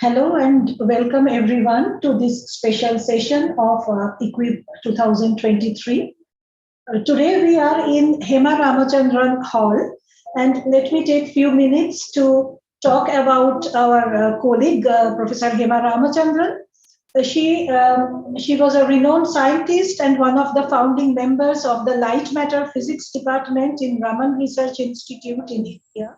Hello and welcome everyone to this special session of EQUIP 2023. Today we are in Hema Ramachandran Hall, and let me take few minutes to talk about our colleague, Professor Hema Ramachandran. She was a renowned scientist and one of the founding members of the Light Matter Physics Department in Raman Research Institute in India.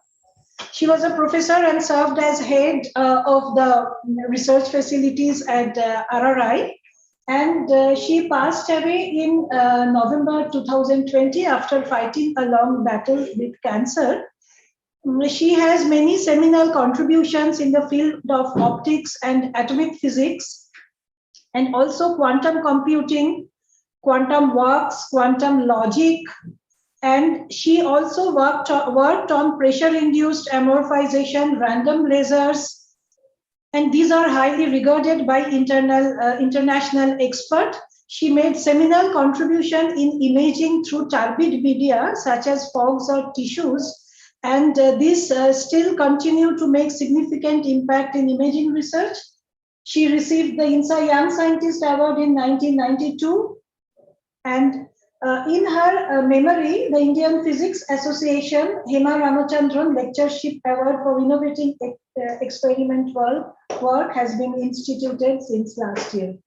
She was a professor and served as head of the research facilities at RRI. And she passed away in November 2020 after fighting a long battle with cancer. She has many seminal contributions in the field of optics and atomic physics, and also quantum computing, quantum works, quantum logic, and she also worked on pressure-induced amorphization, random lasers, and these are highly regarded by international experts. She made seminal contribution in imaging through turbid media, such as fogs or tissues, and this still continue to make significant impact in imaging research. She received the INSA Young Scientist Award in 1992, and in her memory, the Indian Physics Association Hema Ramachandran Lectureship Award for Innovating Experimental Work has been instituted since last year.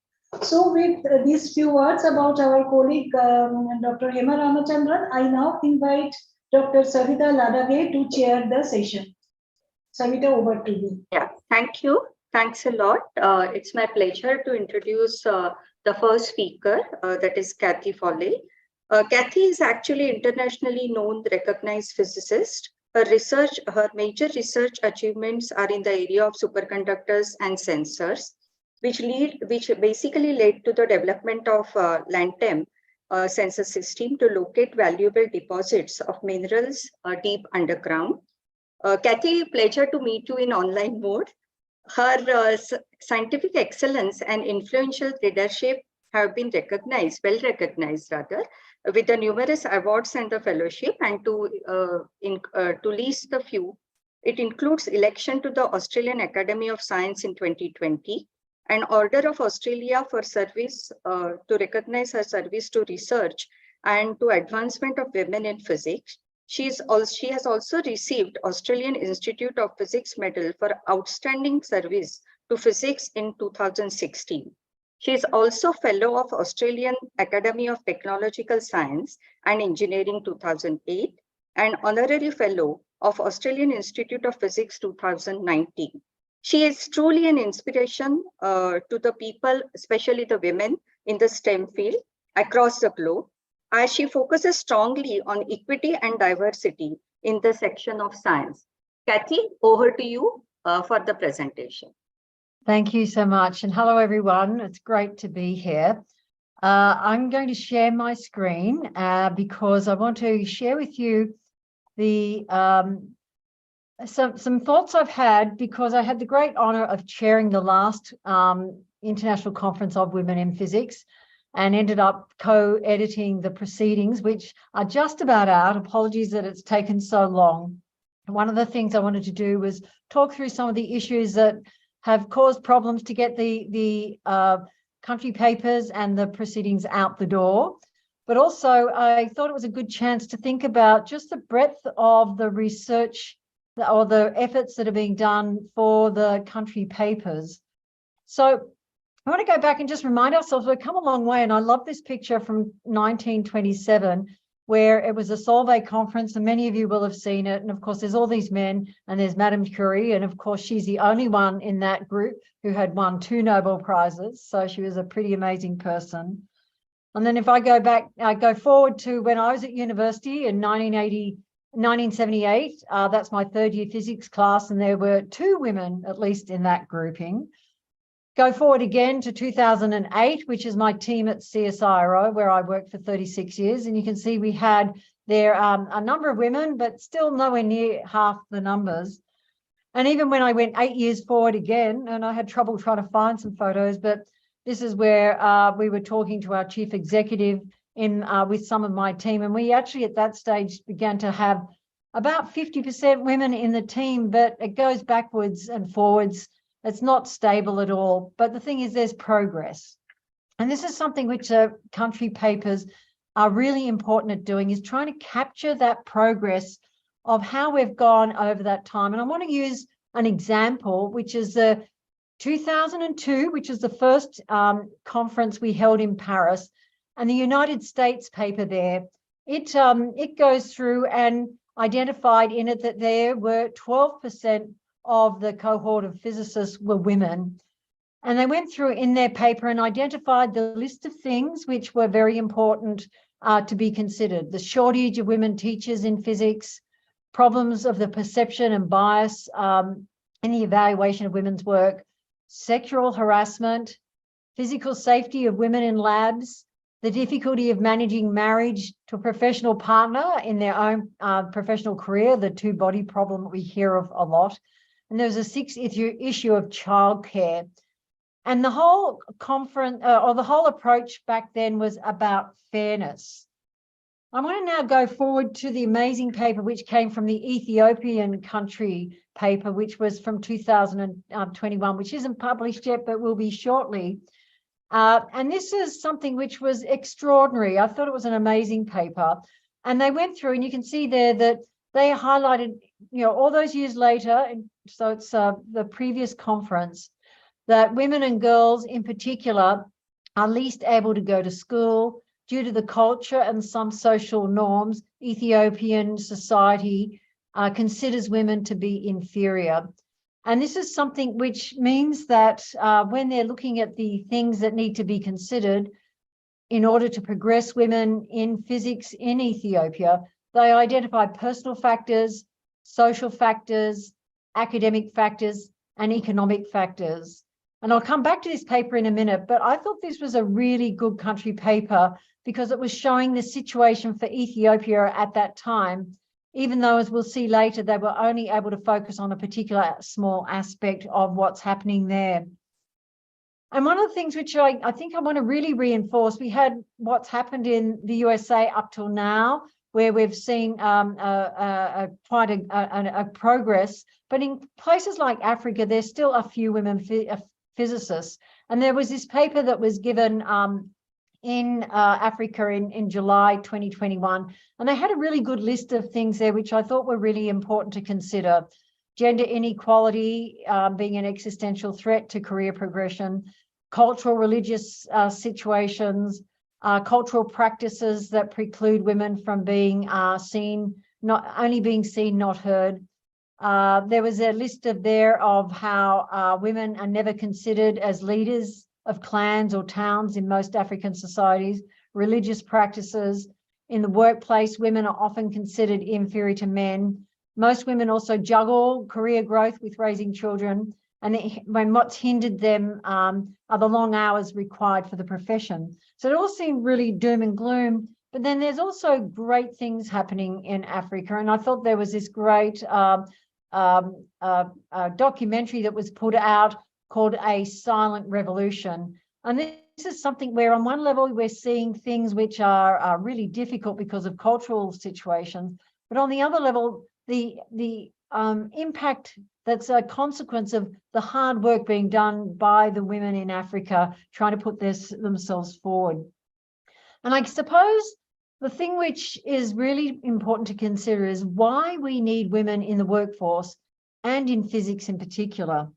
So with these few words about our colleague, Dr. Hema Ramachandran, I now invite Dr. Savita Ladage to chair the session. Savita, over to you. Yeah, thank you. Thanks a lot. It's my pleasure to introduce the first speaker, that is Kathy Foley. Kathy is actually internationally known, recognized physicist. Her major research achievements are in the area of superconductors and sensors, which basically led to the development of LANTEM sensor system to locate valuable deposits of minerals deep underground. Kathy, pleasure to meet you in online mode. Her scientific excellence and influential leadership have been well recognized rather, with the numerous awards and the fellowship. And to list the few, it includes election to the Australian Academy of Science in 2020, an Order of Australia for service to recognize her service to research and to advancement of women in physics. She has also received Australian Institute of Physics Medal for outstanding service to physics in 2016. She is also Fellow of Australian Academy of Technological Science and Engineering 2008 and Honorary Fellow of Australian Institute of Physics 2019. She is truly an inspiration to the people, especially the women in the STEM field across the globe, as she focuses strongly on equity and diversity in the section of science. Kathy, over to you for the presentation. Thank you so much. And hello, everyone. It's great to be here. I'm going to share my screen because I want to share with you the some thoughts I've had, because I had the great honor of chairing the last International Conference of Women in Physics and ended up co-editing the proceedings, which are just about out. Apologies that it's taken so long. And one of the things I wanted to do was talk through some of the issues that have caused problems to get the country papers and the proceedings out the door. But also I thought it was a good chance to think about just the breadth of the research or the efforts that are being done for the country papers. So I want to go back and just remind ourselves we've come a long way. And I love this picture from 1927, where it was a Solvay conference, and many of you will have seen it. And of course, there's all these men, and there's Madame Curie. And of course, she's the only one in that group who had won 2 Nobel Prizes. So she was a pretty amazing person. And then if I go back, I go forward to when I was at university in 1978, that's my 3rd year physics class, and there were 2 women, at least in that grouping. Go forward again to 2008, which is my team at CSIRO, where I worked for 36 years. And you can see we had there a number of women, but still nowhere near half the numbers. And even when I went 8 years forward again, and I had trouble trying to find some photos, but this is where we were talking to our chief executive with some of my team. And we actually at that stage began to have about 50% women in the team, but it goes backwards and forwards It's not stable at all. But the thing is, there's progress. And this is something which country papers are really important at doing, is trying to capture that progress of how we've gone over that time. And I want to use an example, which is the 2002, which is the first conference we held in Paris, and the United States paper there. It goes through and identified in it that there were 12% of the cohort of physicists were women. And they went through in their paper and identified the list of things which were very important to be considered. The shortage of women teachers in physics, problems of the perception and bias in the evaluation of women's work, sexual harassment, physical safety of women in labs, the difficulty of managing marriage to a professional partner in their own professional career, the two-body problem that we hear of a lot. And there's a sixth issue of childcare. And the whole conference, or the whole approach back then, was about fairness. I want to now go forward to the amazing paper which came from the Ethiopian country paper, which was from 2021, which isn't published yet, but will be shortly. And this is something which was extraordinary. I thought it was an amazing paper. And they went through, and you can see there that they highlighted, all those years later, and so it's the previous conference, that women and girls in particular are least able to go to school due to the culture and some social norms. Ethiopian society considers women to be inferior. And this is something which means that when they're looking at the things that need to be considered in order to progress women in physics in Ethiopia, they identify personal factors, social factors, academic factors, and economic factors. And I'll come back to this paper in a minute, but I thought this was a really good country paper because it was showing the situation for Ethiopia at that time, even though, as we'll see later, they were only able to focus on a particular small aspect of what's happening there. And one of the things which I think I want to really reinforce, we had what's happened in the USA up till now, where we've seen quite a progress, but in places like Africa, there's still a few women physicists. And there was this paper that was given in Africa in July 2021, and they had a really good list of things there which I thought were really important to consider. Gender inequality being an existential threat to career progression, cultural religious situations, cultural practices that preclude women from being seen, not only being seen, not heard. There was a list of how women are never considered as leaders of clans or towns in most African societies, religious practices. In the workplace, women are often considered inferior to men. Most women also juggle career growth with raising children, and when what's hindered them are the long hours required for the profession. So it all seemed really doom and gloom, but then there's also great things happening in Africa. And I thought there was this great documentary that was put out called A Silent Revolution. And this is something where on one level we're seeing things which are really difficult because of cultural situations, but on the other level, the impact that's a consequence of the hard work being done by the women in Africa trying to put themselves forward. And I suppose the thing which is really important to consider is why we need women in the workforce and in physics in particular.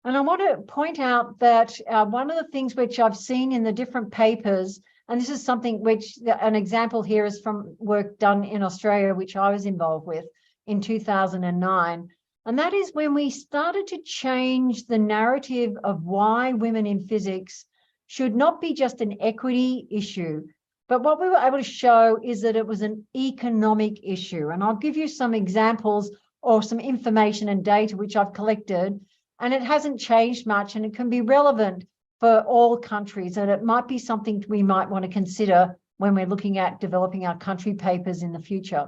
And I want to point out that one of the things which I've seen in the different papers, and this is something which, an example here is from work done in Australia, which I was involved with in 2009. And that is when we started to change the narrative of why women in physics should not be just an equity issue, but what we were able to show is that it was an economic issue. And I'll give you some examples or some information and data which I've collected, and it hasn't changed much, and it can be relevant for all countries, and it might be something we might want to consider when we're looking at developing our country papers in the future.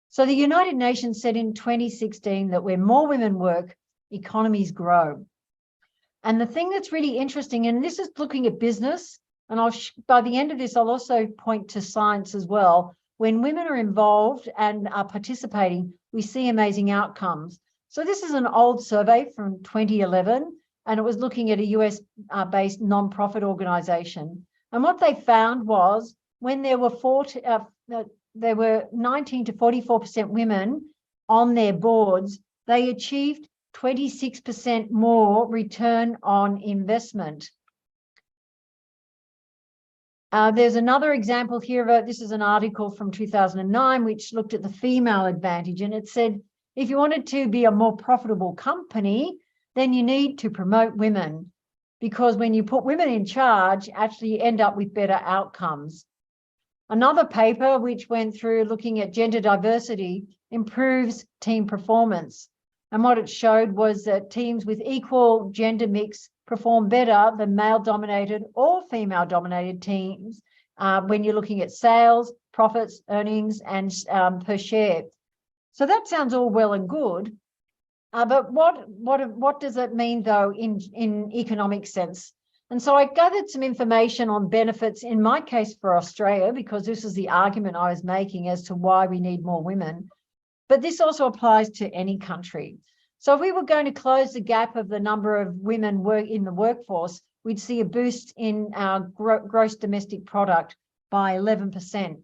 So the United Nations said in 2016 that where more women work, economies grow. And the thing that's really interesting, and this is looking at business, and by the end of this, I'll also point to science as well. When women are involved and are participating, we see amazing outcomes. So this is an old survey from 2011, and it was looking at a US-based nonprofit organization. And what they found was when there were 19 to 44% women on their boards, they achieved 26% more return on investment. There's another example here. This is an article from 2009, which looked at the female advantage. And it said, if you wanted to be a more profitable company, then you need to promote women. Because when you put women in charge, actually you end up with better outcomes. Another paper which went through looking at gender diversity improves team performance. And what it showed was that teams with equal gender mix perform better than male-dominated or female-dominated teams when you're looking at sales, profits, earnings, and per share. So that sounds all well and good, but what does it mean though in economic sense? And so I gathered some information on benefits in my case for Australia, because this is the argument I was making as to why we need more women. But this also applies to any country. So if we were going to close the gap of the number of women in the workforce, we'd see a boost in our gross domestic product by 11%.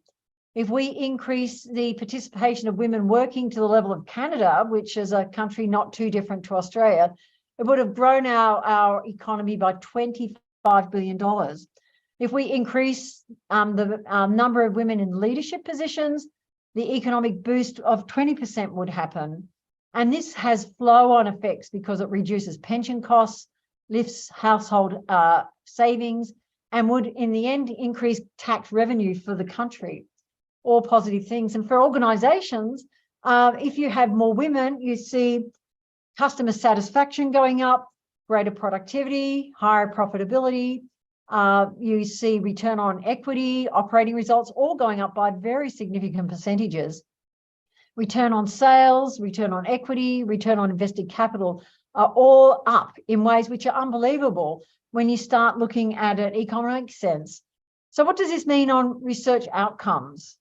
If we increase the participation of women working to the level of Canada, which is a country not too different to Australia, it would have grown our economy by $25 billion. If we increase the number of women in leadership positions, the economic boost of 20% would happen. And this has flow-on effects because it reduces pension costs, lifts household savings, and would, in the end, increase tax revenue for the country. All positive things. And for organisations, if you have more women, you see customer satisfaction going up, greater productivity, higher profitability. You see return on equity, operating results, all going up by very significant percentages. Return on sales, return on equity, return on invested capital are all up in ways which are unbelievable when you start looking at an economic sense. So what does this mean on research outcomes?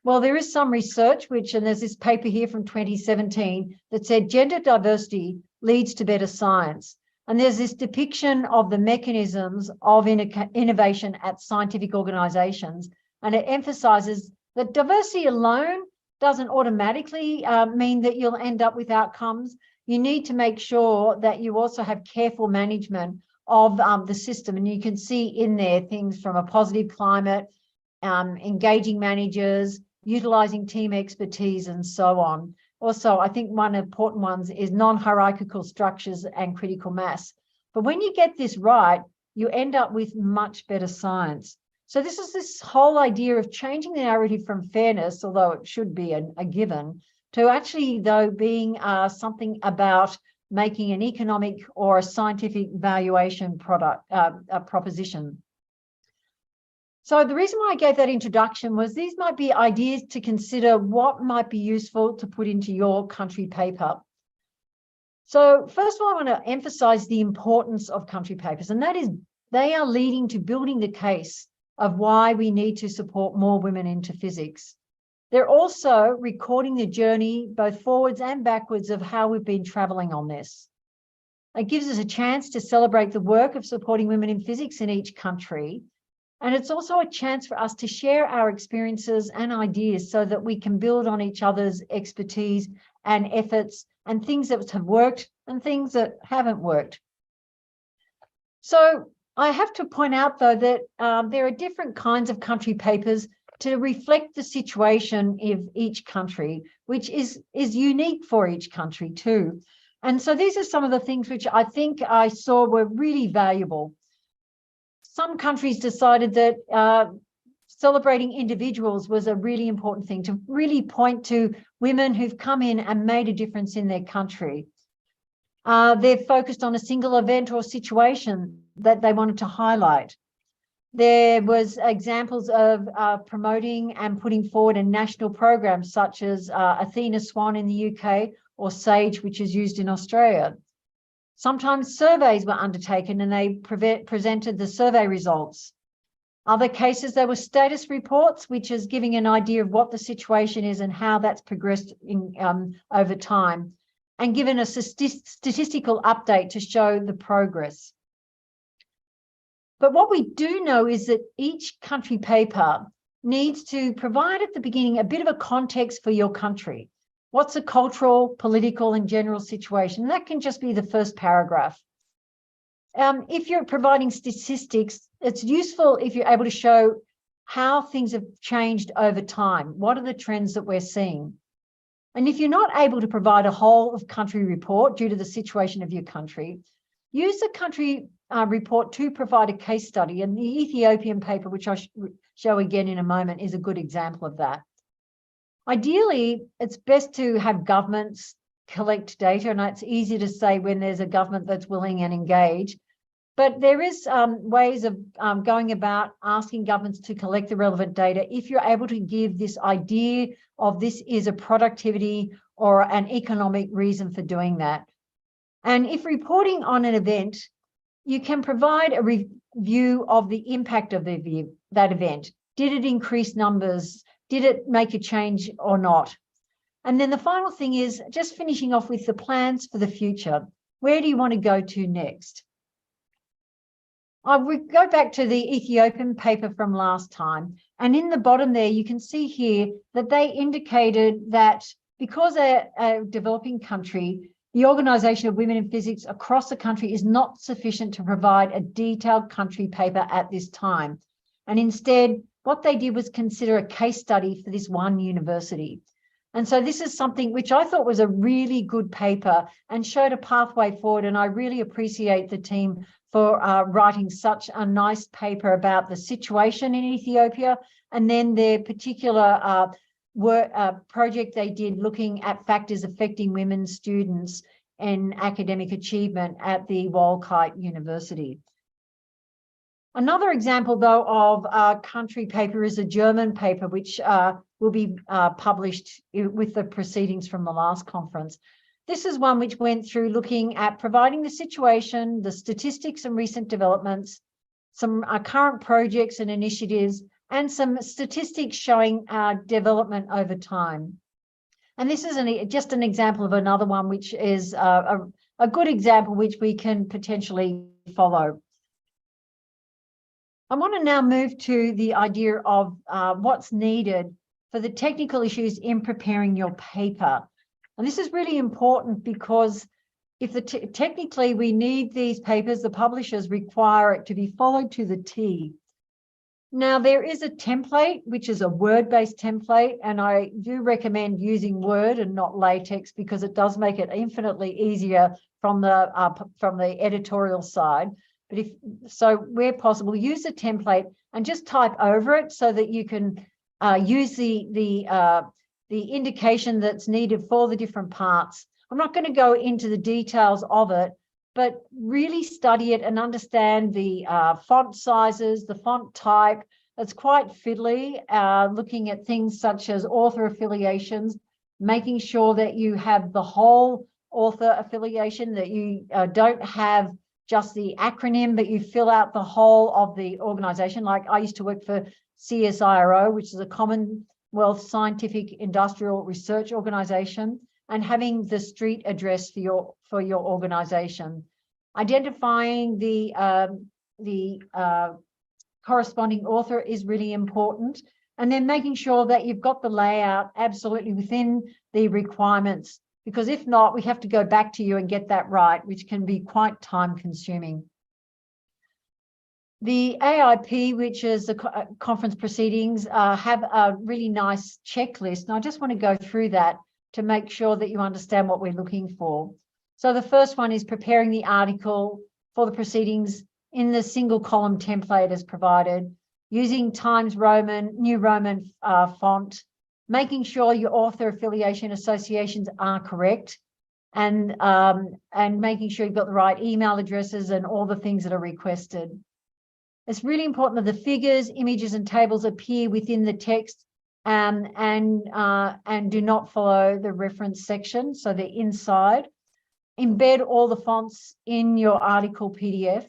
Well, there is some research and there's this paper here from 2017 that said gender diversity leads to better science. And there's this depiction of the mechanisms of innovation at scientific organizations. And it emphasizes that diversity alone doesn't automatically mean that you'll end up with outcomes. You need to make sure that you also have careful management of the system. And you can see in there things from a positive climate, engaging managers, utilizing team expertise, and so on. Also, I think one of the important ones is non-hierarchical structures and critical mass. But when you get this right, you end up with much better science. So this is this whole idea of changing the narrative from fairness, although it should be a given, to actually, though, being something about making an economic or a scientific valuation proposition. So the reason why I gave that introduction was these might be ideas to consider what might be useful to put into your country paper. So first of all, I want to emphasize the importance of country papers, and that is they are leading to building the case of why we need to support more women into physics. They're also recording the journey, both forwards and backwards, of how we've been traveling on this. It gives us a chance to celebrate the work of supporting women in physics in each country. And it's also a chance for us to share our experiences and ideas so that we can build on each other's expertise and efforts and things that have worked and things that haven't worked. So I have to point out, though, that there are different kinds of country papers to reflect the situation of each country, which is unique for each country too. And so these are some of the things which I think I saw were really valuable. Some countries decided that celebrating individuals was a really important thing, to really point to women who've come in and made a difference in their country. They're focused on a single event or situation that they wanted to highlight. There was examples of promoting and putting forward a national program such as Athena Swan in the UK or SAGE, which is used in Australia. Sometimes surveys were undertaken and they presented the survey results. Other cases, there were status reports, which is giving an idea of what the situation is and how that's progressed over time. and given a statistical update to show the progress. But what we do know is that each country paper needs to provide at the beginning a bit of a context for your country. What's the cultural, political, and general situation? That can just be the first paragraph. If you're providing statistics, it's useful if you're able to show how things have changed over time. What are the trends that we're seeing? And if you're not able to provide a whole of country report due to the situation of your country, use the country report to provide a case study. And the Ethiopian paper, which I'll show again in a moment, is a good example of that. Ideally, it's best to have governments collect data, and it's easy to say when there's a government that's willing and engaged. But there is ways of going about asking governments to collect the relevant data if you're able to give this idea of this is a productivity or an economic reason for doing that. And if reporting on an event, you can provide a review of the impact of that event. Did it increase numbers? Did it make a change or not? And then the final thing is just finishing off with the plans for the future. Where do you want to go to next? I would go back to the Ethiopian paper from last time. And in the bottom there, you can see here that they indicated that because they're a developing country, the Organisation of Women in Physics across the country is not sufficient to provide a detailed country paper at this time. And instead, what they did was consider a case study for this one university. And so this is something which I thought was a really good paper and showed a pathway forward. And I really appreciate the team for writing such a nice paper about the situation in Ethiopia, and then their particular project they did looking at factors affecting women students in academic achievement at the Wolkite University. Another example, though, of a country paper is a German paper, which will be published with the proceedings from the last conference. This is one which went through looking at providing the situation, the statistics and recent developments, some current projects and initiatives, and some statistics showing development over time. And this is just an example of another one, which is a good example which we can potentially follow. I want to now move to the idea of what's needed for the technical issues in preparing your paper. And this is really important because if technically we need these papers, the publishers require it to be followed to the T. Now, there is a template, which is a Word-based template, and I do recommend using Word and not LaTeX because it does make it infinitely easier from the editorial side. But where possible, use a template and just type over it so that you can use the indication that's needed for the different parts. I'm not going to go into the details of it, but really study it and understand the font sizes, the font type. It's quite fiddly, looking at things such as author affiliations, making sure that you have the whole author affiliation, that you don't have just the acronym, but you fill out the whole of the organisation. Like I used to work for CSIRO, which is a Commonwealth Scientific Industrial Research Organisation, and having the street address for your organisation. Identifying the corresponding author is really important, and then making sure that you've got the layout absolutely within the requirements, because if not, we have to go back to you and get that right, which can be quite time consuming. The AIP, which is the conference proceedings, have a really nice checklist. And I just want to go through that to make sure that you understand what we're looking for. So the first one is preparing the article for the proceedings in the single column template as provided, using Times Roman, New Roman font, making sure your author affiliation associations are correct, and making sure you've got the right email addresses and all the things that are requested. It's really important that the figures, images, and tables appear within the text and do not follow the reference section, so they're inside. Embed all the fonts in your article PDF.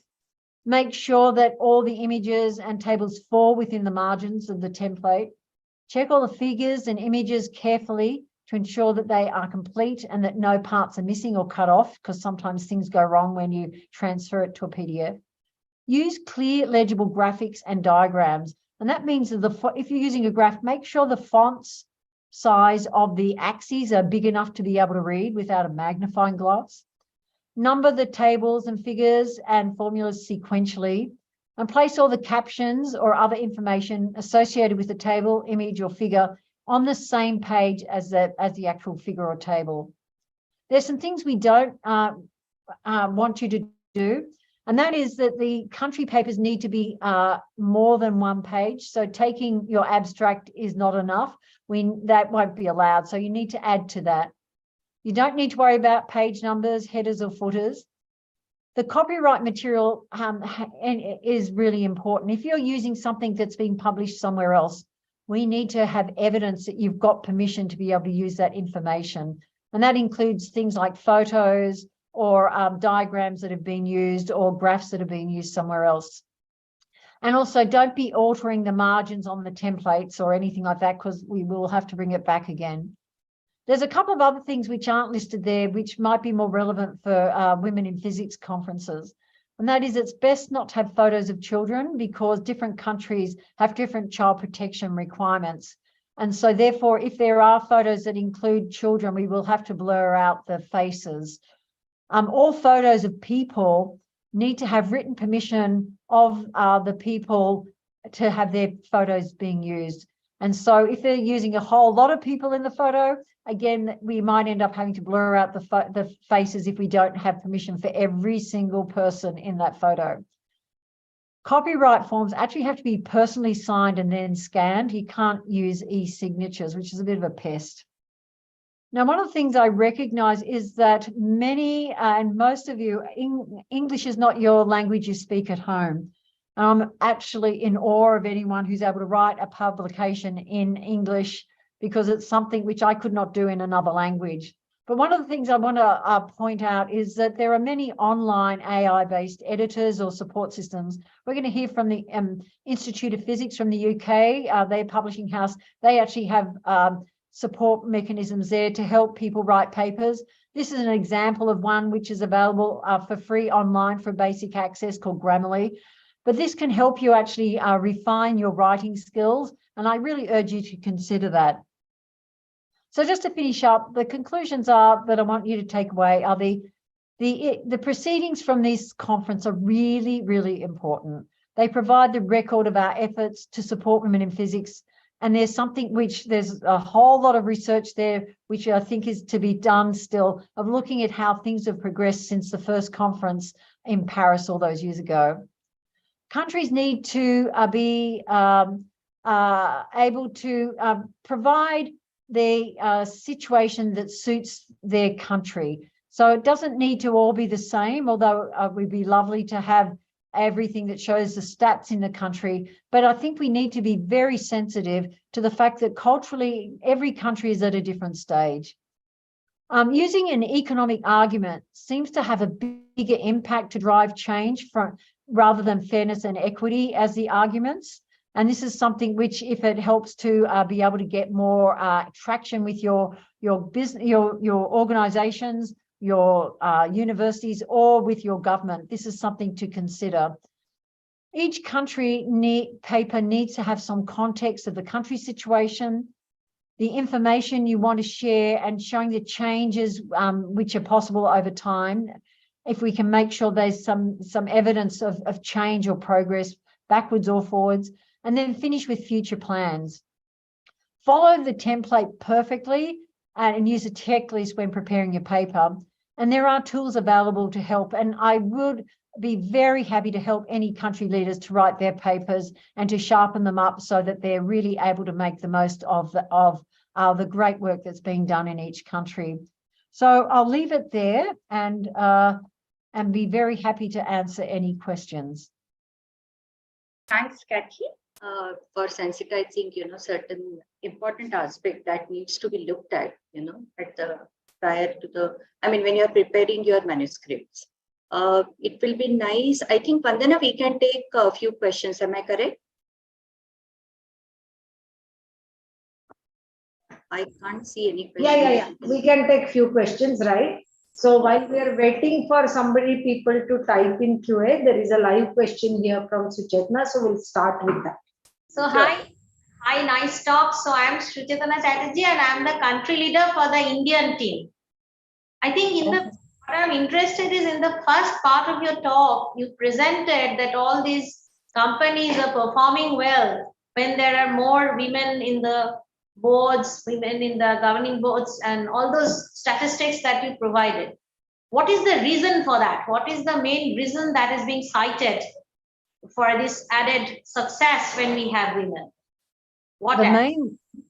Make sure that all the images and tables fall within the margins of the template. Check all the figures and images carefully to ensure that they are complete and that no parts are missing or cut off, because sometimes things go wrong when you transfer it to a PDF. Use clear, legible graphics and diagrams. And that means that if you're using a graph, make sure the fonts size of the axes are big enough to be able to read without a magnifying glass. Number the tables and figures and formulas sequentially, and place all the captions or other information associated with the table, image, or figure on the same page as the actual figure or table. There's some things we don't want you to do, and that is that the country papers need to be more than one page. So taking your abstract is not enough. That won't be allowed. So you need to add to that. You don't need to worry about page numbers, headers, or footers. The copyright material is really important. If you're using something that's been published somewhere else, we need to have evidence that you've got permission to be able to use that information. And that includes things like photos or diagrams that have been used or graphs that have been used somewhere else. And also don't be altering the margins on the templates or anything like that, because we will have to bring it back again. There's a couple of other things which aren't listed there, which might be more relevant for Women in Physics conferences. And that is, it's best not to have photos of children, because different countries have different child protection requirements. And so therefore, if there are photos that include children, we will have to blur out the faces. All photos of people need to have written permission of the people to have their photos being used. And so if they're using a whole lot of people in the photo, again, we might end up having to blur out the faces if we don't have permission for every single person in that photo. Copyright forms actually have to be personally signed and then scanned. You can't use e-signatures, which is a bit of a pest. Now, one of the things I recognize is that many and most of you, English is not your language you speak at home. I'm actually in awe of anyone who's able to write a publication in English, because it's something which I could not do in another language. But one of the things I want to point out is that there are many online AI-based editors or support systems. We're going to hear from the Institute of Physics from the UK, their publishing house. They actually have support mechanisms there to help people write papers. This is an example of one which is available for free online for basic access, called Grammarly. But this can help you actually refine your writing skills, and I really urge you to consider that. So just to finish up, the conclusions are that I want you to take away are the proceedings from this conference are really, really important. They provide the record of our efforts to support women in physics. And there's a whole lot of research there, which I think is to be done still, of looking at how things have progressed since the first conference in Paris all those years ago. Countries need to be able to provide the situation that suits their country. So it doesn't need to all be the same, although it would be lovely to have everything that shows the stats in the country. But I think we need to be very sensitive to the fact that culturally, every country is at a different stage. Using an economic argument seems to have a bigger impact to drive change rather than fairness and equity as the arguments. And this is something which, if it helps to be able to get more traction with your business, your organizations, your universities, or with your government, this is something to consider. Each country paper needs to have some context of the country situation, the information you want to share, and showing the changes which are possible over time. If we can make sure there's some evidence of change or progress backwards or forwards, and then finish with future plans. Follow the template perfectly and use a checklist when preparing your paper. And there are tools available to help. And I would be very happy to help any country leaders to write their papers and to sharpen them up so that they're really able to make the most of the great work that's being done in each country. So I'll leave it there and be very happy to answer any questions. Thanks, Kathy, for sensitizing, certain important aspect that needs to be looked at, at the prior to the, when you're preparing your manuscripts. It will be nice. I think, Vandana, we can take a few questions. Am I correct? I can't see any questions. Yeah. We can take few questions, right? So while we are waiting for people to type in QA, there is a live question here from Suchetna. So we'll start with that. So hi, nice talk. So I am Shrichetana Chatterjee and I am the country leader for the Indian team. I think what I'm interested is in the first part of your talk, you presented that all these companies are performing well when there are more women in the boards, women in the governing boards, and all those statistics that you provided. What is the reason for that? What is the main reason that is being cited for this added success when we have women?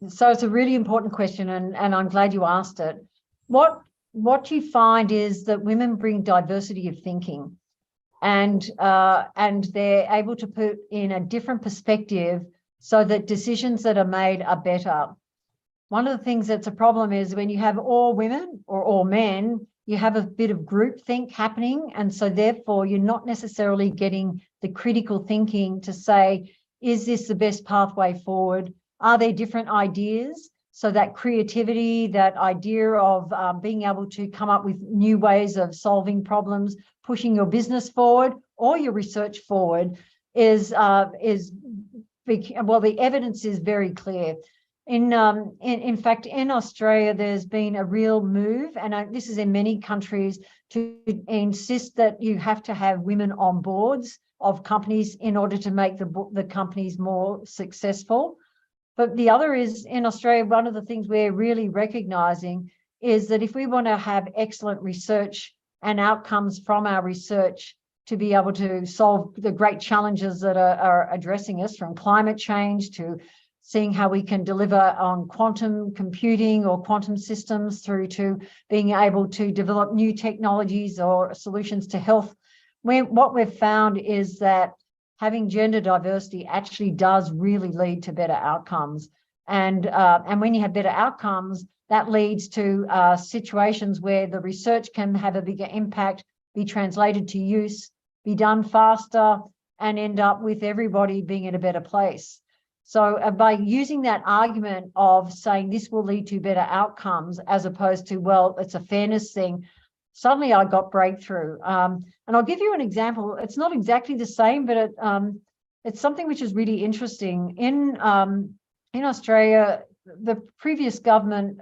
So it's a really important question, and I'm glad you asked it. What you find is that women bring diversity of thinking, and they're able to put in a different perspective so that decisions that are made are better. One of the things that's a problem is when you have all women or all men, you have a bit of group think happening, and so therefore you're not necessarily getting the critical thinking to say, is this the best pathway forward? Are there different ideas? So that creativity, that idea of being able to come up with new ways of solving problems, pushing your business forward or your research forward is well, the evidence is very clear. In fact, in Australia, there's been a real move, and this is in many countries, to insist that you have to have women on boards of companies in order to make the companies more successful. But the other is, in Australia, one of the things we're really recognising is that if we want to have excellent research and outcomes from our research to be able to solve the great challenges that are addressing us, from climate change to seeing how we can deliver on quantum computing or quantum systems, through to being able to develop new technologies or solutions to health, what we've found is that having gender diversity actually does really lead to better outcomes. And when you have better outcomes, that leads to situations where the research can have a bigger impact, be translated to use, be done faster, and end up with everybody being in a better place. So by using that argument of saying this will lead to better outcomes, as opposed to, well, it's a fairness thing, suddenly I got breakthrough. And I'll give you an example. It's not exactly the same, but it's something which is really interesting. In Australia, the previous government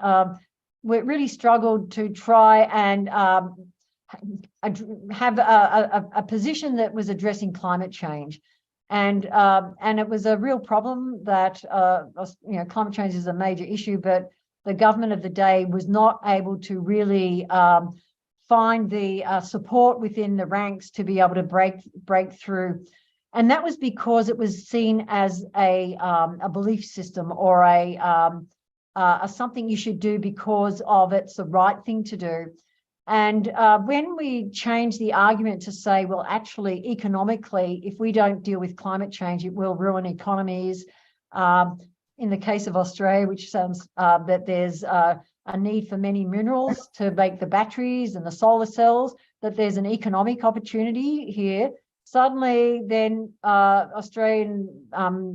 really struggled to try and have a position that was addressing climate change. And it was a real problem that, climate change is a major issue, but the government of the day was not able to really find the support within the ranks to be able to break through. And that was because it was seen as a belief system, or a something you should do because of it's the right thing to do. And when we changed the argument to say, well, actually, economically, if we don't deal with climate change, it will ruin economies. In the case of Australia, which sounds that there's a need for many minerals to make the batteries and the solar cells, that there's an economic opportunity here. Suddenly, then Australian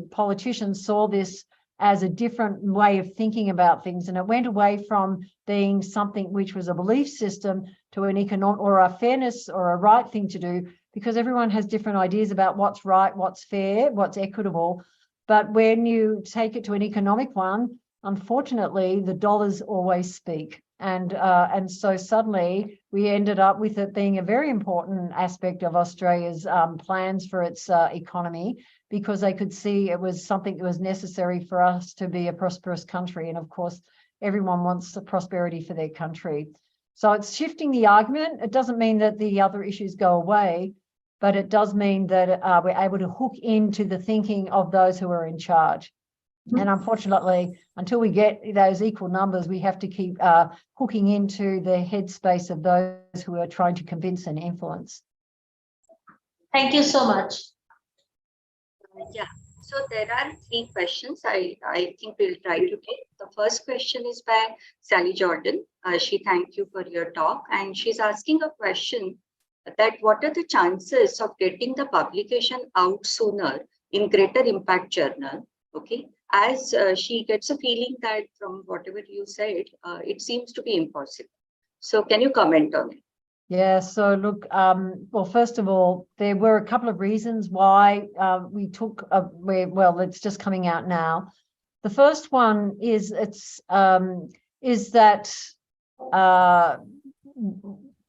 politicians saw this as a different way of thinking about things, and it went away from being something which was a belief system to an economic or a fairness or a right thing to do, because everyone has different ideas about what's right, what's fair, what's equitable. But when you take it to an economic one, unfortunately, the dollars always speak. And so suddenly we ended up with it being a very important aspect of Australia's plans for its economy, because they could see it was something that was necessary for us to be a prosperous country. And of course, everyone wants the prosperity for their country. So it's shifting the argument. It doesn't mean that the other issues go away, but it does mean that we're able to hook into the thinking of those who are in charge. And unfortunately, until we get those equal numbers, we have to keep hooking into the headspace of those who are trying to convince and influence. Thank you so much. Yeah, so there are 3 questions I think we'll try to take. The first question is by Sally Jordan. She thanked you for your talk, and she's asking a question that what are the chances of getting the publication out sooner in Greater Impact Journal? Okay. as she gets a feeling that from whatever you said, it seems to be impossible. So can you comment on it? Yeah, so look, well, first of all, there were a couple of reasons why we took, well, it's just coming out now. The first one is that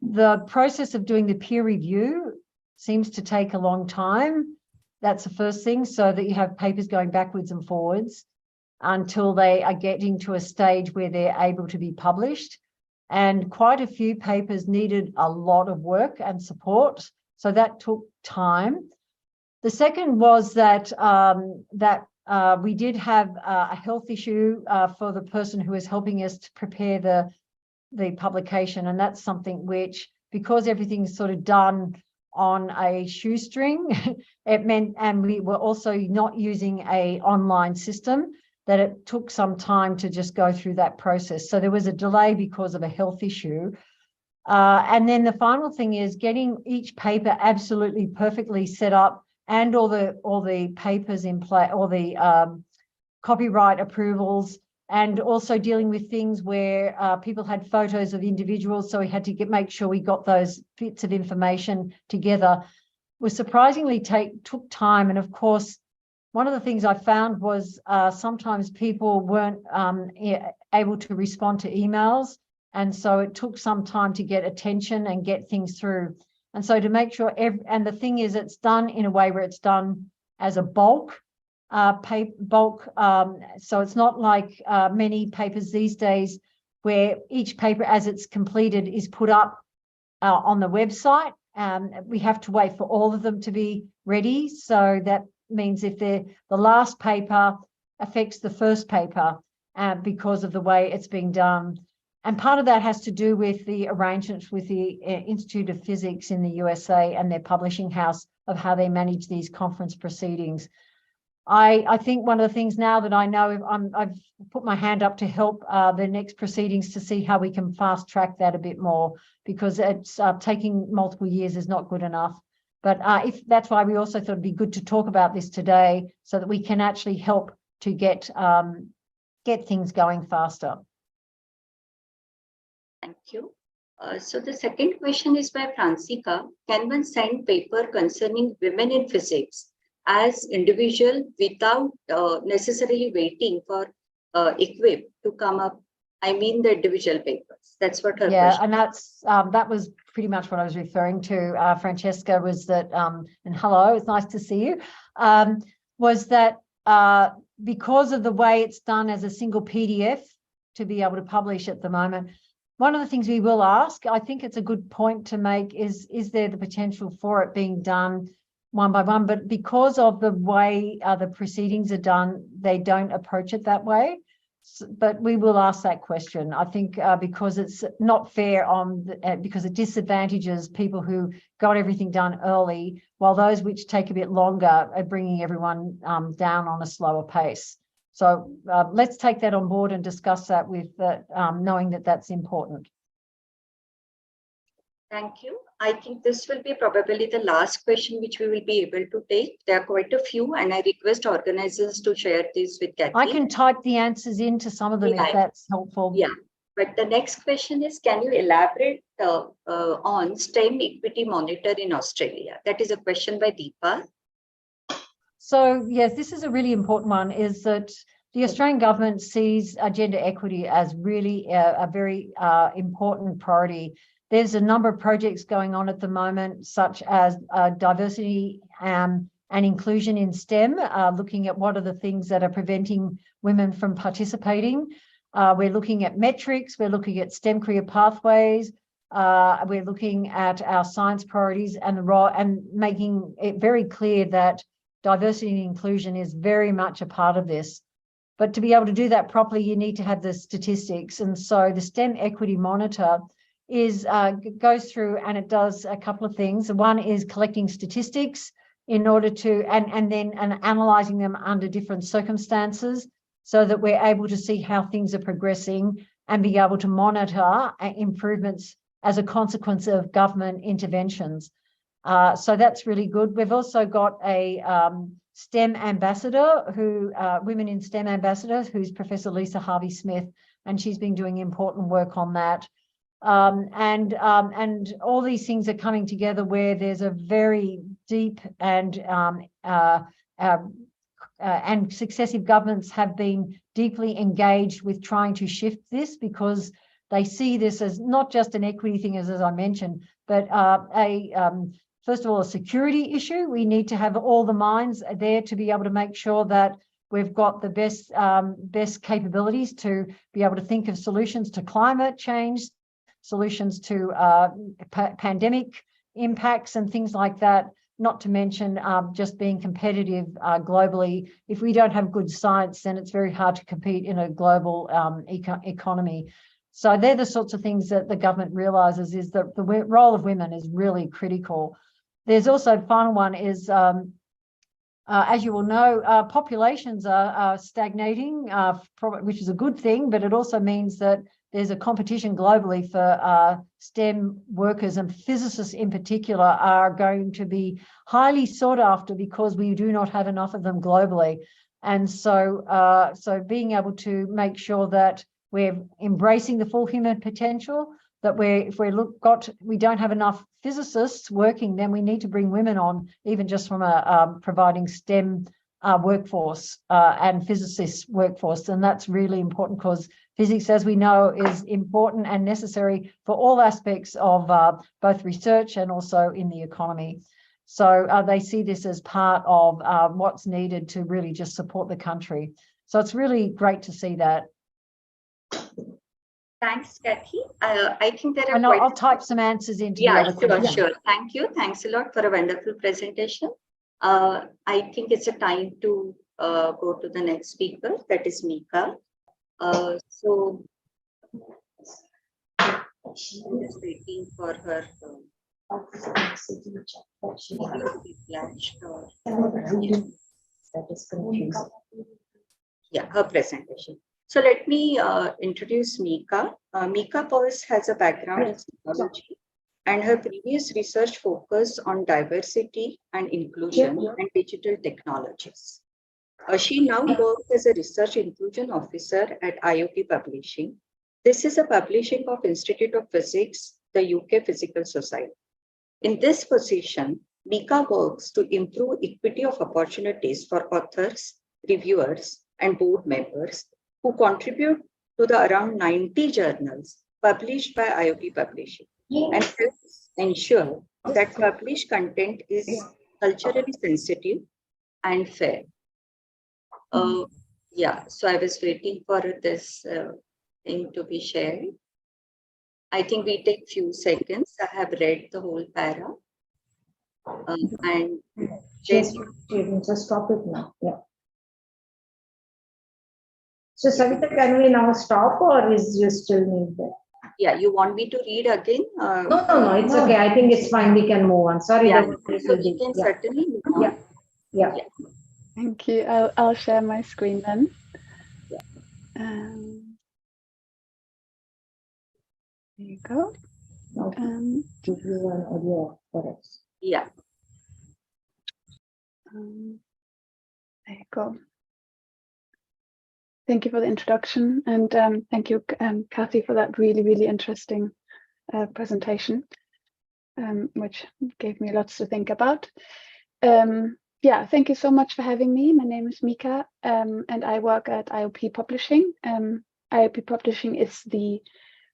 the process of doing the peer review seems to take a long time. That's the first thing, so that you have papers going backwards and forwards until they are getting to a stage where they're able to be published. And quite a few papers needed a lot of work and support, so that took time. The second was that we did have a health issue for the person who is helping us to prepare the publication, and that's something which, because everything's sort of done on a shoestring, it meant, and we were also not using an online system, that it took some time to just go through that process. So there was a delay because of a health issue. And then the final thing is getting each paper absolutely perfectly set up, and all the papers in place, all the copyright approvals, and also dealing with things where people had photos of individuals. So we had to make sure we got those bits of information together. Was surprisingly took time. And of course, one of the things I found was sometimes people weren't able to respond to emails. And so it took some time to get attention and get things through. And so to make sure, and the thing is, it's done in a way where it's done as a bulk, so it's not like many papers these days where each paper as it's completed is put up on the website. We have to wait for all of them to be ready. So that means if the last paper affects the first paper because of the way it's being done. And part of that has to do with the arrangements with the Institute of Physics in the USA and their publishing house of how they manage these conference proceedings. I think one of the things now that I know, I've put my hand up to help the next proceedings to see how we can fast track that a bit more, because it's taking multiple years is not good enough. But if that's why we also thought it'd be good to talk about this today, so that we can actually help to get things going faster. Thank you. So the second question is by Francesca. Can one send paper concerning women in physics as individual without necessarily waiting for EQUIP to come up? I mean the individual papers. That's what her question. And that's that was pretty much what I was referring to, Francesca, was that, and hello, it's nice to see you, was that because of the way it's done as a single PDF to be able to publish at the moment, one of the things we will ask, I think it's a good point to make, is there the potential for it being done one by one? But because of the way the proceedings are done, they don't approach it that way. But we will ask that question, I think, because it's not fair because it disadvantages people who got everything done early, while those which take a bit longer are bringing everyone down on a slower pace. So let's take that on board and discuss that with knowing that that's important. Thank you. I think this will be probably the last question which we will be able to take. There are quite a few, and I request organizers to share this with Kathy. I can type the answers into some of them if that's helpful. Yeah, but the next question is, can you elaborate on STEM Equity Monitor in Australia? That is a question by Deepa. So yes, this is a really important one, is that the Australian government sees gender equity as really a very important priority. There's a number of projects going on at the moment, such as diversity and inclusion in STEM, looking at what are the things that are preventing women from participating. We're looking at metrics, we're looking at STEM career pathways, we're looking at our science priorities and the role, and making it very clear that diversity and inclusion is very much a part of this. But to be able to do that properly, you need to have the statistics. And so the STEM Equity Monitor goes through and it does a couple of things. One is collecting statistics in order to, and then analysing them under different circumstances, so that we're able to see how things are progressing and be able to monitor improvements as a consequence of government interventions. So that's really good. We've also got a STEM ambassador, Women in STEM Ambassadors, who's Professor Lisa Harvey-Smith, and she's been doing important work on that. And all these things are coming together where there's a very deep and successive governments have been deeply engaged with trying to shift this, because they see this as not just an equity thing, as I mentioned, but first of all, a security issue. We need to have all the minds there to be able to make sure that we've got the best capabilities to be able to think of solutions to climate change, solutions to pandemic impacts and things like that, not to mention just being competitive globally. If we don't have good science, then it's very hard to compete in a global economy. So they're the sorts of things that the government realises, is that the role of women is really critical. There's also the final one is, as you will know, populations are stagnating, which is a good thing, but it also means that there's a competition globally for STEM workers, and physicists in particular are going to be highly sought after because we do not have enough of them globally. And so, so being able to make sure that we're embracing the full human potential, that if we don't have enough physicists working, then we need to bring women on, even just from providing STEM workforce and physicists workforce. And that's really important, because physics, as we know, is important and necessary for all aspects of both research and also in the economy. So they see this as part of what's needed to really just support the country. So it's really great to see that. Thanks, Kathy. I think there are and I'll type some answers into the other questions. Sure. Thank you. Thanks a lot for a wonderful presentation. I think it's a time to go to the next speaker, that is Mika. So I'm just waiting for her to be flashed, or That is confusing. yeah, her presentation. So let me introduce Mika. Mika Peirce has a background in psychology, and her previous research focused on diversity and inclusion and digital technologies. She now works as a research inclusion officer at IOP Publishing. This is a publishing of Institute of Physics, the UK Physical Society. In this position, Mika works to improve equity of opportunities for authors, reviewers, and board members who contribute to the around 90 journals published by IOP Publishing, and helps ensure that published content is culturally sensitive and fair. Yeah, so I was waiting for this thing to be shared. I think we take few seconds. I have read the whole para. And Just stop it now. Yeah. So Savita, can we now stop, or is you still need that? yeah, you want me to read again? No, it's okay. I think it's fine. We can move on. Sorry. Yeah, so we can certainly move on. Yeah. Thank you. I'll share my screen then. There you go. Give you an audio for us. Yeah. There you go. Thank you for the introduction, and thank you, Kathy, for that really, really interesting presentation, which gave me lots to think about. Yeah, thank you so much for having me. My name is Mika, and I work at IOP Publishing. IOP Publishing is the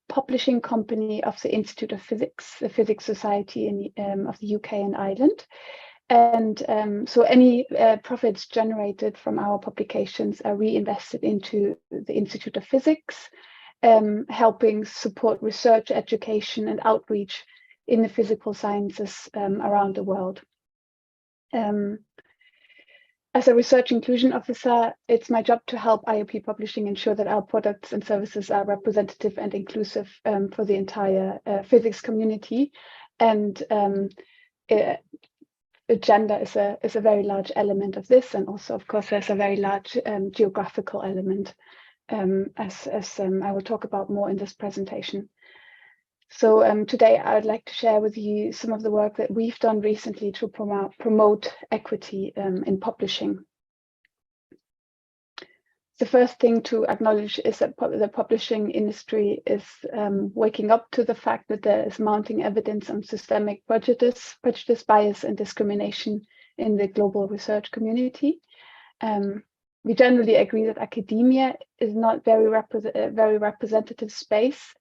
publishing company of the Institute of Physics, the Physics Society of the UK and Ireland. And so any profits generated from our publications are reinvested into the Institute of Physics, helping support research, education, and outreach in the physical sciences around the world. As a research inclusion officer, it's my job to help IOP Publishing ensure that our products and services are representative and inclusive for the entire physics community. And gender is a very large element of this, and also, of course, there's a very large geographical element, as I will talk about more in this presentation. So today I would like to share with you some of the work that we've done recently to promote equity in publishing. The first thing to acknowledge is that the publishing industry is waking up to the fact that there is mounting evidence on systemic prejudice, bias, and discrimination in the global research community. We generally agree that academia is not very representative space,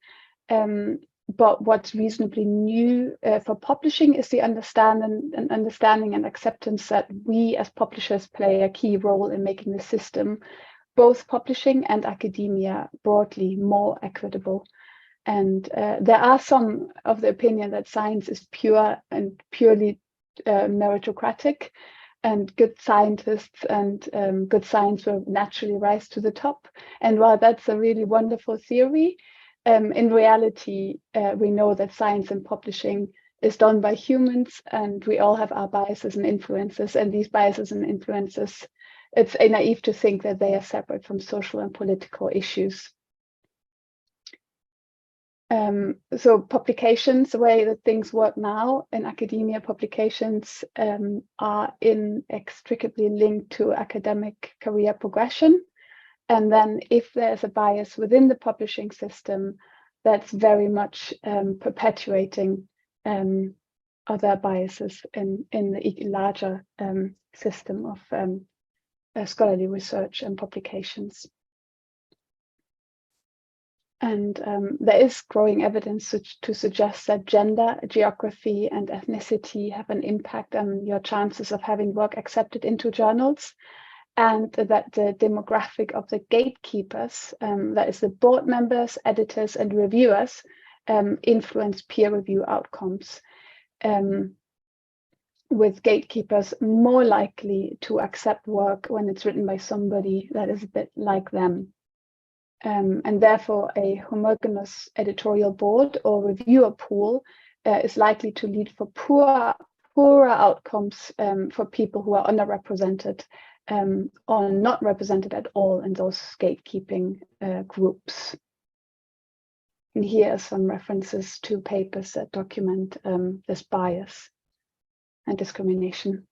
but what's reasonably new for publishing is the understanding and acceptance that we as publishers play a key role in making the system, both publishing and academia, broadly more equitable. And there are some of the opinion that science is pure and purely meritocratic, and good scientists and good science will naturally rise to the top. And while that's a really wonderful theory, in reality, we know that science and publishing is done by humans, and we all have our biases and influences, and these biases and influences, it's naive to think that they are separate from social and political issues. So publications, the way that things work now in academia, publications are inextricably linked to academic career progression. And then if there's a bias within the publishing system, that's very much perpetuating other biases in the larger system of scholarly research and publications. And there is growing evidence to suggest that gender, geography, and ethnicity have an impact on your chances of having work accepted into journals, and that the demographic of the gatekeepers, that is the board members, editors, and reviewers, influence peer review outcomes, with gatekeepers more likely to accept work when it's written by somebody that is a bit like them. And therefore, a homogeneous editorial board or reviewer pool is likely to lead for poorer outcomes for people who are underrepresented or not represented at all in those gatekeeping groups. And here are some references to papers that document this bias and discrimination.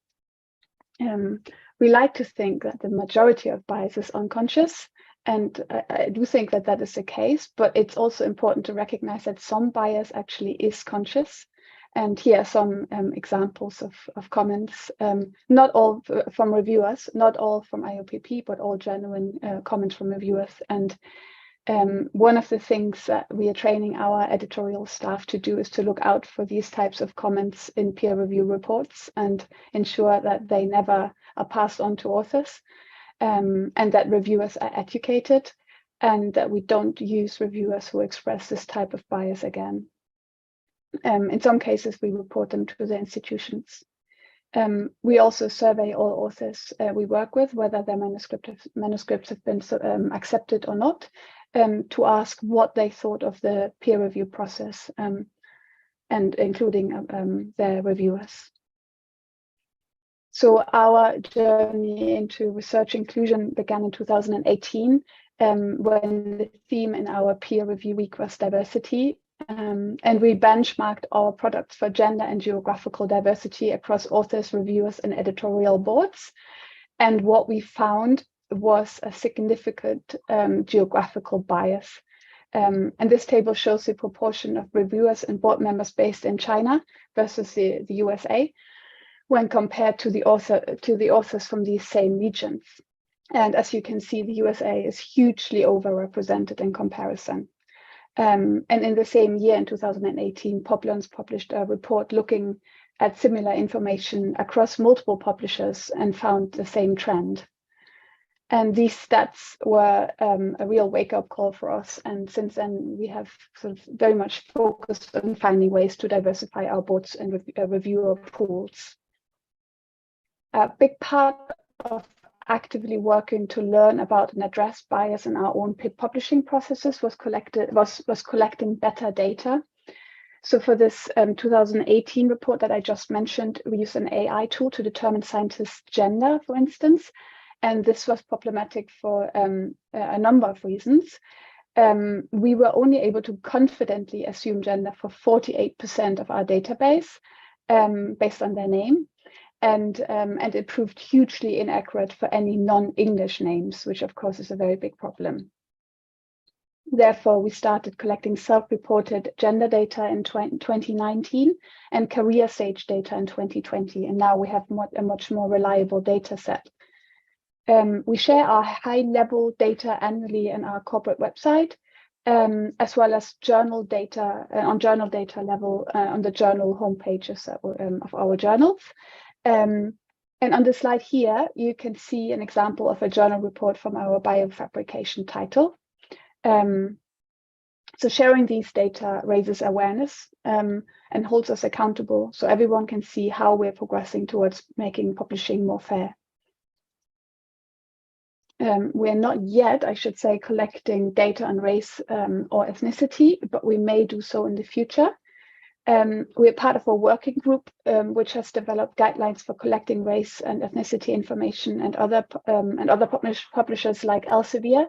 We like to think that the majority of bias is unconscious, and I do think that that is the case, but it's also important to recognize that some bias actually is conscious. And here are some examples of comments, not all from reviewers, not all from IOPP, but all genuine comments from reviewers. And one of the things that we are training our editorial staff to do is to look out for these types of comments in peer review reports and ensure that they never are passed on to authors, and that reviewers are educated, and that we don't use reviewers who express this type of bias again. In some cases, we report them to the institutions. We also survey all authors we work with, whether their manuscripts have been accepted or not, to ask what they thought of the peer review process, and including their reviewers. So our journey into research inclusion began in 2018, when the theme in our peer review week was diversity. And we benchmarked our products for gender and geographical diversity across authors, reviewers, and editorial boards. And what we found was a significant geographical bias. And this table shows the proportion of reviewers and board members based in China versus the USA, when compared to the authors from these same regions. And as you can see, the USA is hugely overrepresented in comparison. And in the same year, in 2018, Poplons published a report looking at similar information across multiple publishers and found the same trend. And these stats were a real wake-up call for us. And since then, we have sort of very much focused on finding ways to diversify our boards and reviewer pools. A big part of actively working to learn about and address bias in our own publishing processes was collecting better data. So for this 2018 report that I just mentioned, we used an AI tool to determine scientists' gender, for instance. And this was problematic for a number of reasons. we were only able to confidently assume gender for 48% of our database based on their name. And it proved hugely inaccurate for any non-English names, which of course is a very big problem. Therefore, we started collecting self-reported gender data in 2019 and career stage data in 2020. And now we have a much more reliable data set. We share our high-level data annually in our corporate website, as well as journal data on journal data level on the journal homepages of our journals. And on the slide here, you can see an example of a journal report from our biofabrication title. So sharing these data raises awareness and holds us accountable so everyone can see how we're progressing towards making publishing more fair. We're not yet, I should say, collecting data on race or ethnicity, but we may do so in the future. We're part of a working group which has developed guidelines for collecting race and ethnicity information, and other publishers like Elsevier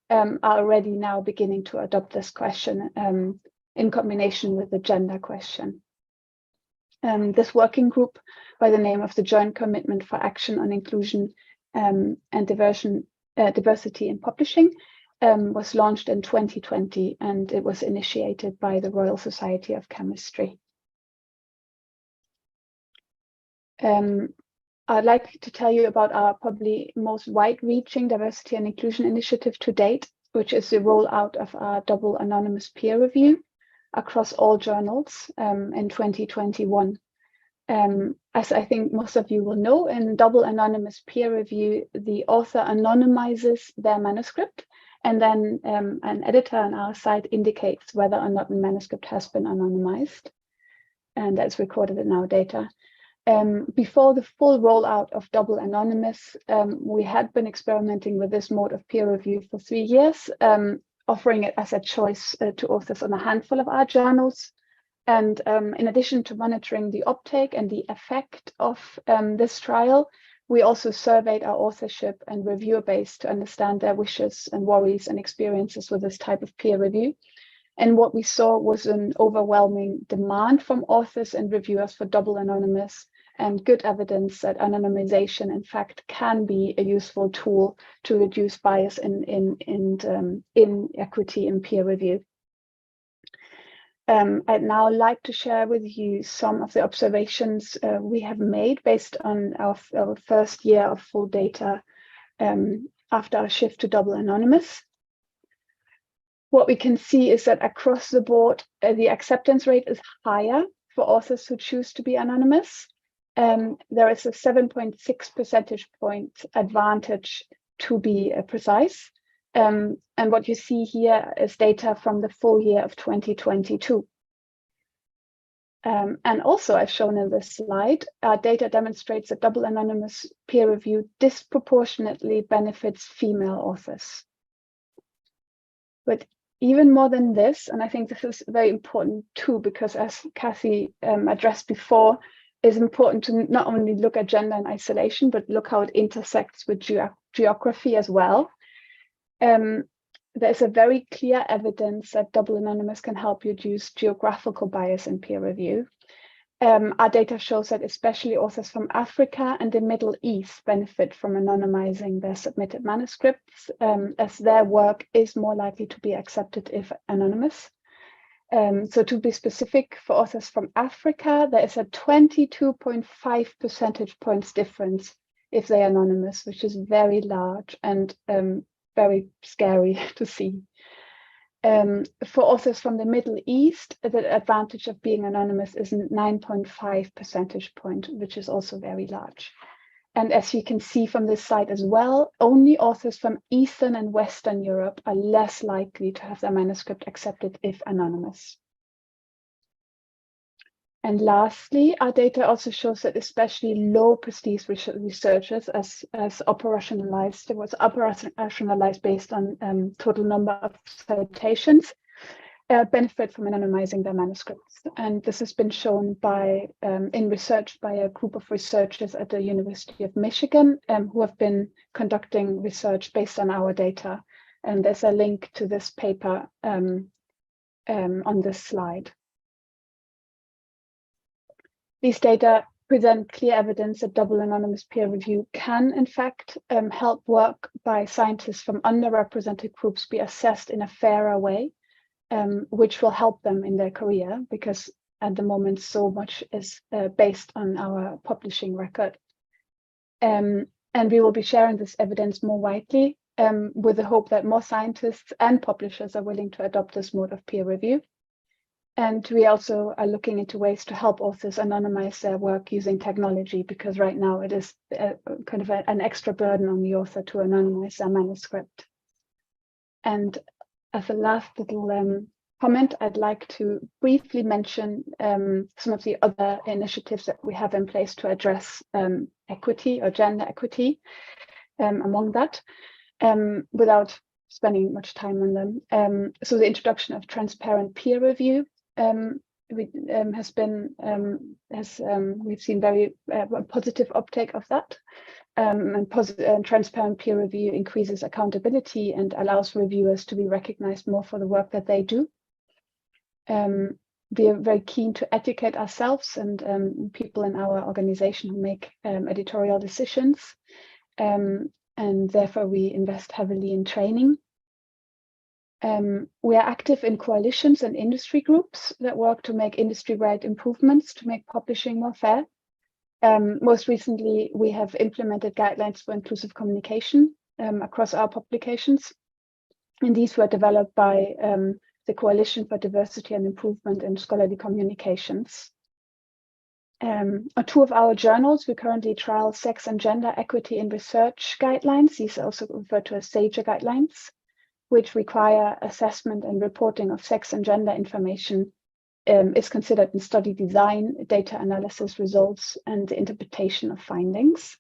are already now beginning to adopt this question in combination with the gender question. This working group, by the name of the Joint Commitment for Action on Inclusion and Diversity in Publishing, was launched in 2020, and it was initiated by the Royal Society of Chemistry. I'd like to tell you about our probably most wide-reaching diversity and inclusion initiative to date, which is the rollout of our double anonymous peer review across all journals in 2021. As I think most of you will know, in double anonymous peer review, the author anonymizes their manuscript, and then an editor on our side indicates whether or not the manuscript has been anonymized, and that's recorded in our data. Before the full rollout of double anonymous, we had been experimenting with this mode of peer review for 3 years, offering it as a choice to authors on a handful of our journals. And in addition to monitoring the uptake and the effect of this trial, we also surveyed our authorship and reviewer base to understand their wishes and worries and experiences with this type of peer review. And what we saw was an overwhelming demand from authors and reviewers for double anonymous, and good evidence that anonymization, in fact, can be a useful tool to reduce bias and inequity in peer review. I'd now like to share with you some of the observations we have made based on our first year of full data after our shift to double anonymous. What we can see is that across the board, the acceptance rate is higher for authors who choose to be anonymous. There is a 7.6 percentage point advantage, to be precise. And what you see here is data from the full year of 2022. And also, as shown in this slide, our data demonstrates that double anonymous peer review disproportionately benefits female authors. But even more than this, and I think this is very important too, because as Kathy addressed before, it's important to not only look at gender in isolation, but look how it intersects with geography as well. There's a very clear evidence that double anonymous can help reduce geographical bias in peer review. Our data shows that especially authors from Africa and the Middle East benefit from anonymizing their submitted manuscripts, as their work is more likely to be accepted if anonymous. So to be specific, for authors from Africa, there is a 22.5 percentage points difference if they're anonymous, which is very large and very scary to see. For authors from the Middle East, the advantage of being anonymous is 9.5 percentage point, which is also very large. And as you can see from this slide as well, only authors from Eastern and Western Europe are less likely to have their manuscript accepted if anonymous. And lastly, our data also shows that especially low prestige researchers, as operationalized, it was operationalized based on total number of citations, benefit from anonymizing their manuscripts. And this has been shown by in research by a group of researchers at the University of Michigan who have been conducting research based on our data And there's a link to this paper on this slide. These data present clear evidence that double anonymous peer review can, in fact, help work by scientists from underrepresented groups be assessed in a fairer way, which will help them in their career, because at the moment so much is based on our publishing record. And we will be sharing this evidence more widely with the hope that more scientists and publishers are willing to adopt this mode of peer review. And we also are looking into ways to help authors anonymize their work using technology, because right now it is kind of an extra burden on the author to anonymize their manuscript. And as a last little comment, I'd like to briefly mention some of the other initiatives that we have in place to address equity or gender equity among that, without spending much time on them. So the introduction of transparent peer review we've seen very positive uptake of that, and transparent peer review increases accountability and allows reviewers to be recognized more for the work that they do. We are very keen to educate ourselves and people in our organization who make editorial decisions, and therefore we invest heavily in training. We are active in coalitions and industry groups that work to make industry-wide improvements to make publishing more fair. Most recently, we have implemented guidelines for inclusive communication across our publications. And these were developed by the Coalition for Diversity and Improvement in Scholarly Communications. On two of our journals, we currently trial sex and gender equity in research guidelines. These are also referred to as SAGE guidelines, which require assessment and reporting of sex and gender information is considered in study design, data analysis results, and the interpretation of findings.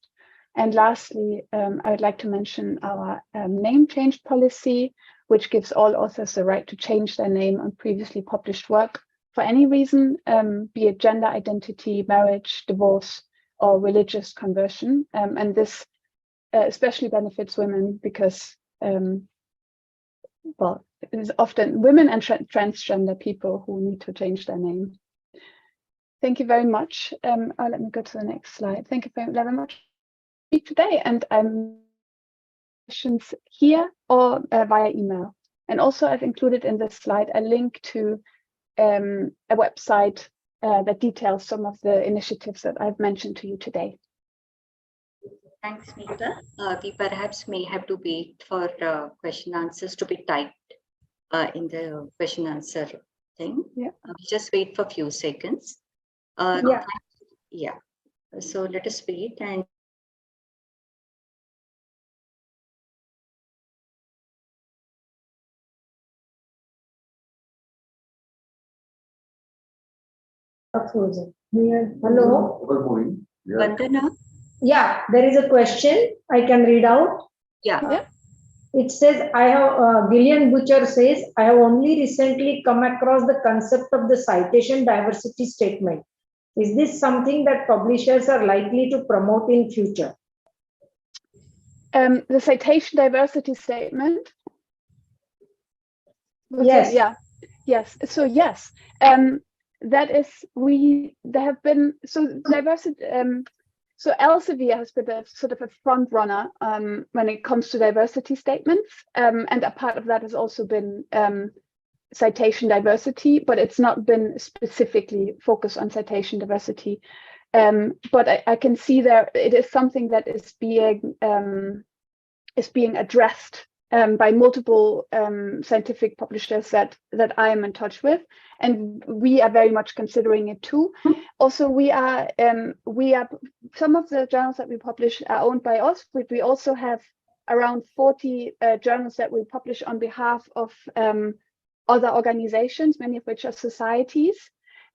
And lastly, I would like to mention our name change policy, which gives all authors the right to change their name on previously published work for any reason, be it gender identity, marriage, divorce, or religious conversion. And this especially benefits women because well, it is often women and transgender people who need to change their name. Thank you very much. Let me go to the next slide. Thank you very much today, and questions here or via email. And also I've included in this slide a link to a website that details some of the initiatives that I've mentioned to you today. Thanks, Meeta. We perhaps may have to wait for question answers to be typed in the question answer thing. Yeah. Just wait for a few seconds. Yeah. Yeah. So let us wait and. Hello. Vandana? Yeah, there is a question I can read out. Yeah. It says, I have, Gillian Butcher says, I have only recently come across the concept of the citation diversity statement. Is this something that publishers are likely to promote in future? The citation diversity statement? Yes. Yeah. Yes. So yes, that is, there have been, so diversity, so Elsevier has been a sort of a front runner when it comes to diversity statements. And a part of that has also been citation diversity, but it's not been specifically focused on citation diversity. But I can see there it is something that is being addressed by multiple scientific publishers that I am in touch with, and we are very much considering it too. Also, we are some of the journals that we publish are owned by us, but we also have around 40 journals that we publish on behalf of other organizations, many of which are societies.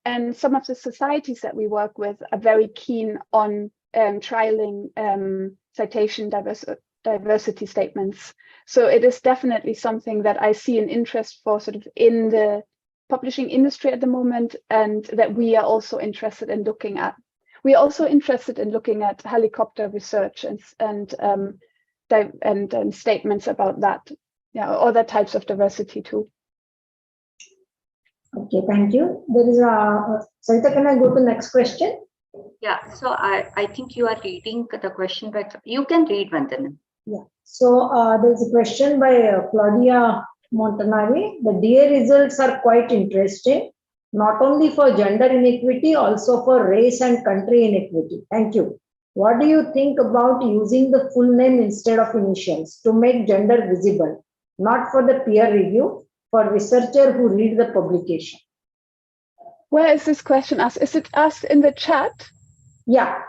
And some of the societies that we work with are very keen on trialing citation diversity statements. So it is definitely something that I see an interest for sort of in the publishing industry at the moment, and that we are also interested in looking at. We are also interested in looking at helicopter research and statements about that. other types of diversity too. Okay, thank you. There is a, Sarita, can I go to next question? Yeah, so I think you are reading the question, but you can read, Vandana. Yeah. So there's a question by Claudia Montanari. The DA results are quite interesting, not only for gender inequity, also for race and country inequity. Thank you. What do you think about using the full name instead of initials to make gender visible, not for the peer review, for researcher who read the publication? Where is this question asked? Is it asked in the chat? Yeah,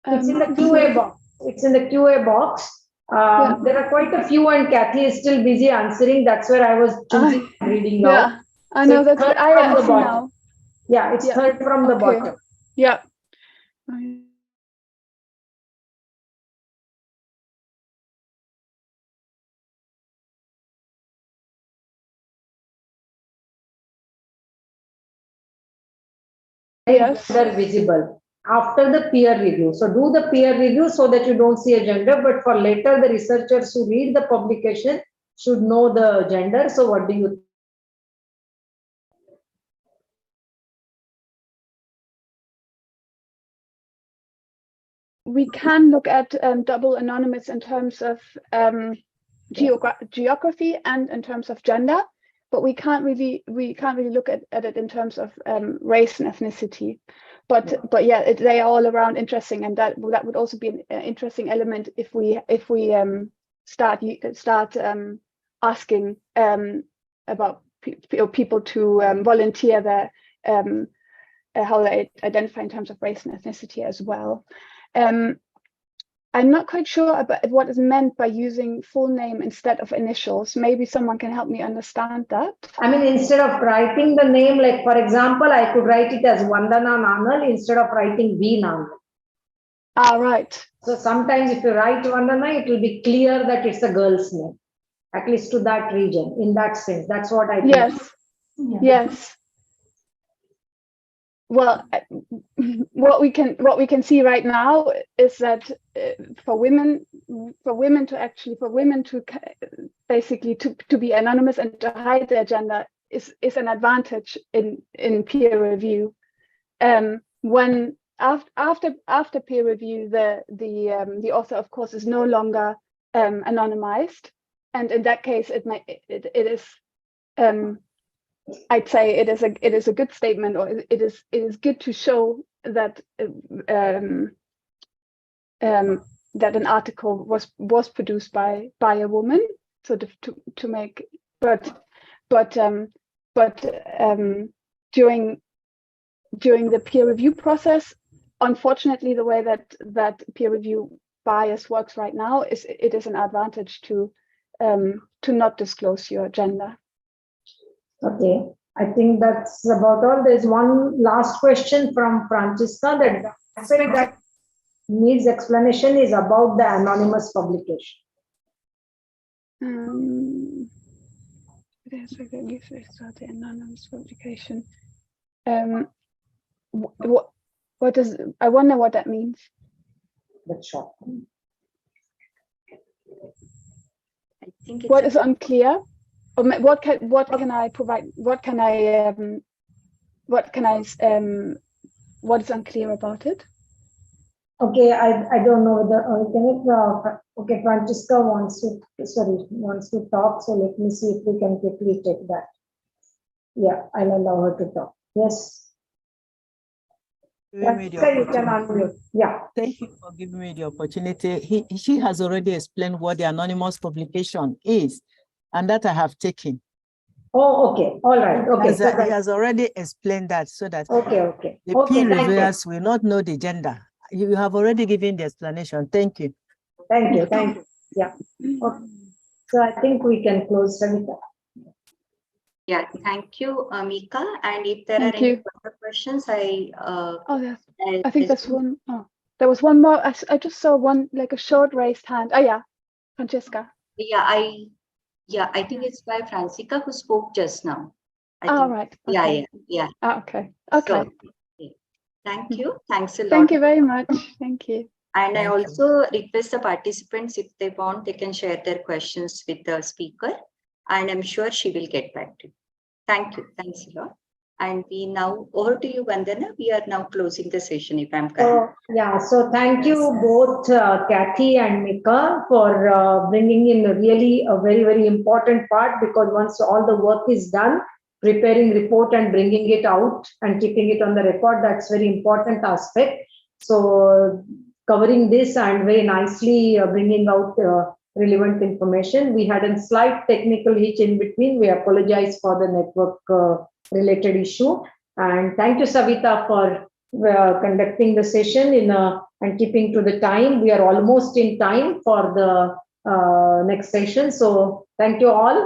it's in the QA box. It's in the QA box. There are quite a few, and Kathy is still busy answering. That's where I was choosing reading out. Yeah, I know that's third I from the see bottom. now. Yeah, it's third from the Okay. bottom. Yeah. Yes. Gender visible after the peer review. So do the peer review so that you don't see a gender, but for later the researchers who read the publication should know the gender. So what do you think? We can look at double anonymous in terms of geography and in terms of gender, but we can't really look at it in terms of race and ethnicity. But yeah, they are all around interesting, and that would also be an interesting element if we start asking about people to volunteer their how they identify in terms of race and ethnicity as well. I'm not quite sure about what is meant by using full name instead of initials. Maybe someone can help me understand that. I mean, instead of writing the name, like for example, I could write it as Vandana Nanal instead of writing V Nanal. Ah, right. So sometimes if you write Vandana, it will be clear that it's a girl's name, at least to that region. In that sense, that's what I think. Yes. Yeah. Yes. Well, what we can see right now is that for women to basically to be anonymous and to hide their gender is an advantage in peer review. When after peer review, the author of course is no longer anonymized, and in that case it is. I'd say it is a good statement, or it is good to show that that an article was produced by a woman, sort of to make, but during the peer review process, unfortunately, the way that peer review bias works right now is it is an advantage to not disclose your gender. Okay, I think that's about all. There's one last question from Francisca that needs explanation is about the anonymous publication. The anonymous publication. What does, I wonder what that means. That's short. I think it's What is unclear? Or what can I provide? What is unclear about it? Okay, I don't know whether okay, Francisca wants to talk, so let me see if we can quickly take that. Yeah, I'll allow her to talk. Yes. Francisca, you can unmute. Yeah. Thank you for giving me the opportunity. She has already explained what the anonymous publication is, and that I have taken. Oh, okay. All right. Okay. He has already explained that so that okay. the peer reviewers will not know the gender. You have already given the explanation. Thank you. Thank you. Yeah. Okay. So I think we can close, Sarita. Yeah, thank you, Mika. And if there are any further questions, I think there's one. Oh, there was one more. I just saw one, like a short raised hand. Oh yeah, Francesca. Yeah, I think it's by Francisca who spoke just now. Right. Okay. Yeah. Okay. Okay. So, thank you. Thanks a lot. Thank you very much. Thank you. And I Thank you. also request the participants, if they want, they can share their questions with the speaker, and I'm sure she will get back to you. Thank you. Thanks a lot. And we now, over to you, Vandana. We are now closing the session, if I'm correct. So thank you both, Kathy and Mika, for bringing in really a very, very important part, because once all the work is done, preparing report and bringing it out and keeping it on the record, that's very important aspect. So covering this and very nicely bringing out relevant information. We had a slight technical hitch in between. We apologize for the network related issue. And thank you, Savita, for conducting the session and keeping to the time. We are almost in time for the next session. So thank you all.